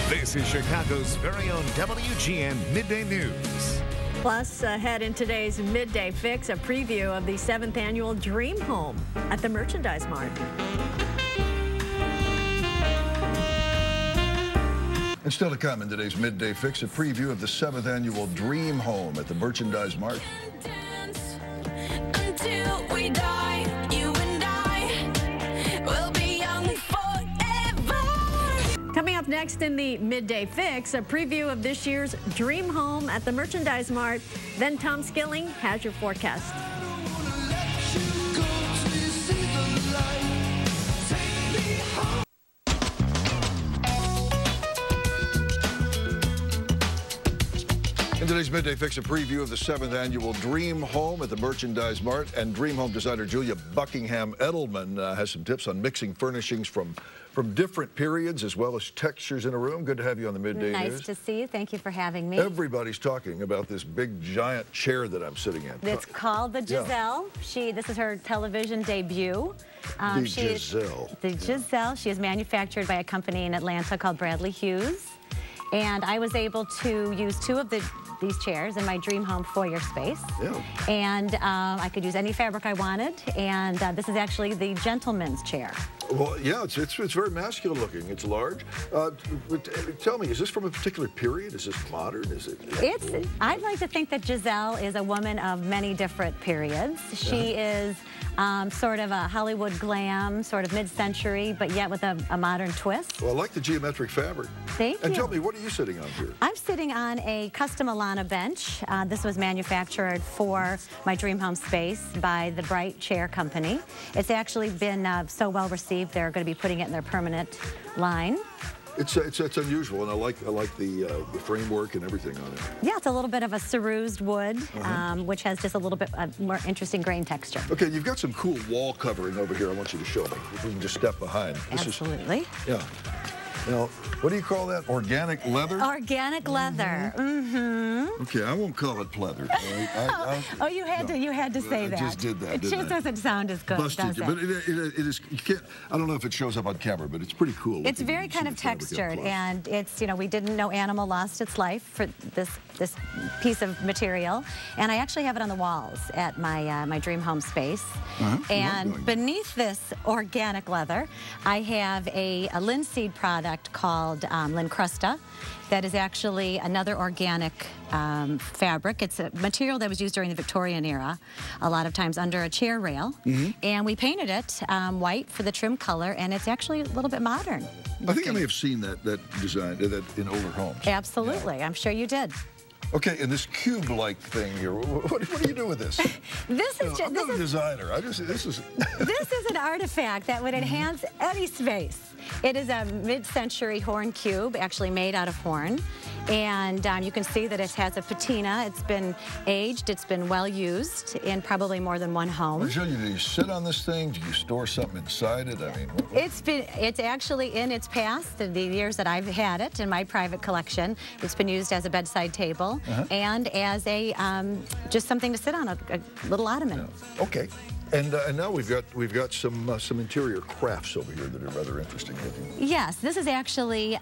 This is Chicago's very own WGN Midday News. Plus, ahead in today's Midday Fix, a preview of the 7th annual DreamHome at the Merchandise Mart. And still to come in today's Midday Fix, a preview of the 7th annual DreamHome at the Merchandise Mart. Until we die, you and I will be young forever. Coming up next in the Midday Fix, a preview of this year's DreamHome at the Merchandise Mart. Then Tom Skilling has your forecast. In today's Midday Fix, a preview of the 7th annual DreamHome at the Merchandise Mart. And DreamHome designer Julia Buckingham-Edelman has some tips on mixing furnishings from different periods as well as textures in a room. Good to have you on the Midday News. Nice to see you. Thank you for having me. Everybody's talking about this big, giant chair that I'm sitting in. It's called the Giselle. Yeah. This is her television debut. Giselle. Giselle. She is manufactured by a company in Atlanta called Bradley Hughes. And I was able to use two of these chairs in my DreamHome foyer space. Yeah. And I could use any fabric I wanted. And this is actually the gentleman's chair. Well, yeah, it's very masculine looking. It's large. Tell me, is this from a particular period? Is this modern? Is it? I'd like to think that Giselle is a woman of many different periods. She is sort of a Hollywood glam, sort of mid-century, but yet with a modern twist. Well, I like the geometric fabric. Thank you. And tell me, what are you sitting on here? I'm sitting on a custom Alana bench. This was manufactured for my DreamHome space by the Bright Chair Company. It's actually been so well received, they're going to be putting it in their permanent line. It's unusual, and I like the framework and everything on it. Yeah, it's a little bit of a cerused wood, which has just a little bit more interesting grain texture. Okay, you've got some cool wall covering over here I want you to show me. If we can just step behind. Absolutely. Yeah. Now, what do you call that? Organic leather? Organic leather. Okay, I won't call it pleather. Oh, you had to say that. I just did that. It just doesn't sound as good, does it? But it is. You can't. I don't know if it shows up on camera, but it's pretty cool. It's very kind of textured, and it's we didn't know animal lost its life for this piece of material, and I actually have it on the walls at my my DreamHome space. And beneath this organic leather, I have a linseed product called Lincrusta. That is actually another organic fabric. It's a material that was used during the Victorian era, a lot of times under a chair rail. And we painted it white for the trim color, and it's actually a little bit modern. I think I may have seen that design in older homes. Absolutely, yeah. I'm sure you did. Okay, and this cube-like thing here, what do you do with this? I'm not a designer. This is an artifact that would enhance any space. It is a mid-century horn cube, actually made out of horn. And you can see that it has a patina. It's been aged. It's been well used in probably more than one home. Do you sit on this thing? Do you store something inside it? I mean, it's actually in its past, the years that I've had it in my private collection. It's been used as a bedside table and as a just something to sit on, a little ottoman. Yeah. Okay. And now we've got some interior crafts over here that are rather interesting looking. Yes, this is actually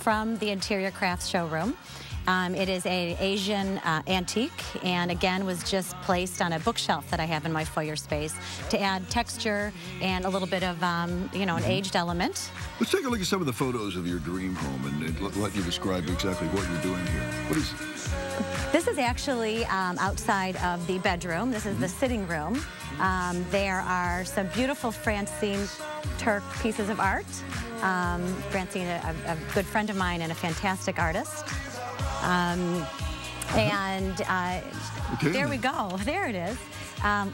from the Interior Crafts showroom. It is an Asian antique, and again was just placed on a bookshelf that I have in my foyer space to add texture and a little bit of an aged element. Let's take a look at some of the photos of your DreamHome and let you describe exactly what you're doing here. What is this? This is actually outside of the bedroom. This is the sitting room. There are some beautiful Francine Turk pieces of art. Francine, a good friend of mine and a fantastic artist. There we go. There it is.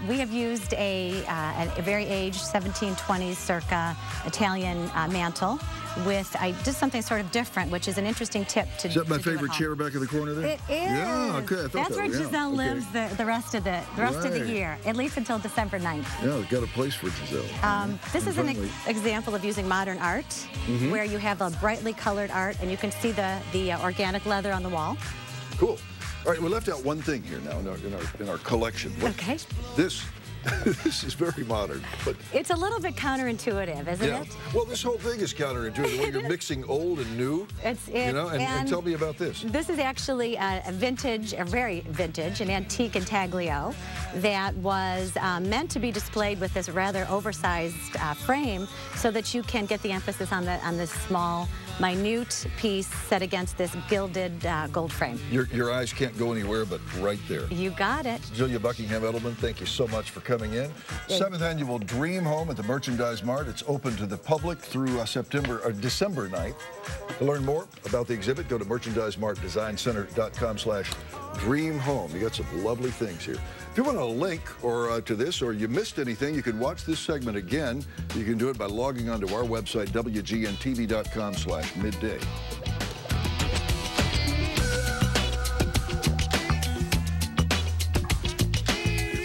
We have used a very aged 1720s circa Italian mantle with just something sort of different, which is an interesting tip to Is that my favorite chair back in the corner there? It is. Yeah, okay. I thought That's where Giselle lives the rest of the year, at least until December 9th. Yeah, we've got a place for Giselle. This is an example of using modern art, where you have a brightly colored art, and you can see the organic leather on the wall. Cool. All right, we left out one thing here now in our collection. Okay. This This is very modern. But it's a little bit counterintuitive, isn't it? Well, this whole thing is counterintuitive when you're mixing old and new. You know, and tell me about this. This is actually a vintage, a very vintage, an antique intaglio that was meant to be displayed with this rather oversized frame so that you can get the emphasis on this small, minute piece set against this gilded gold frame. Your eyes can't go anywhere but right there. You got it. Julia Buckingham Edelman, thank you so much for coming in. 7th annual Dream Home at the Merchandise Mart. It's open to the public through December 9th. To learn more about the exhibit, go to merchandisemartdesigncenter.com/dreamhome. You got some lovely things here. If you want a link to this, or you missed anything, you can watch this segment again. You can do it by logging onto our website, WGNTV.com/midday.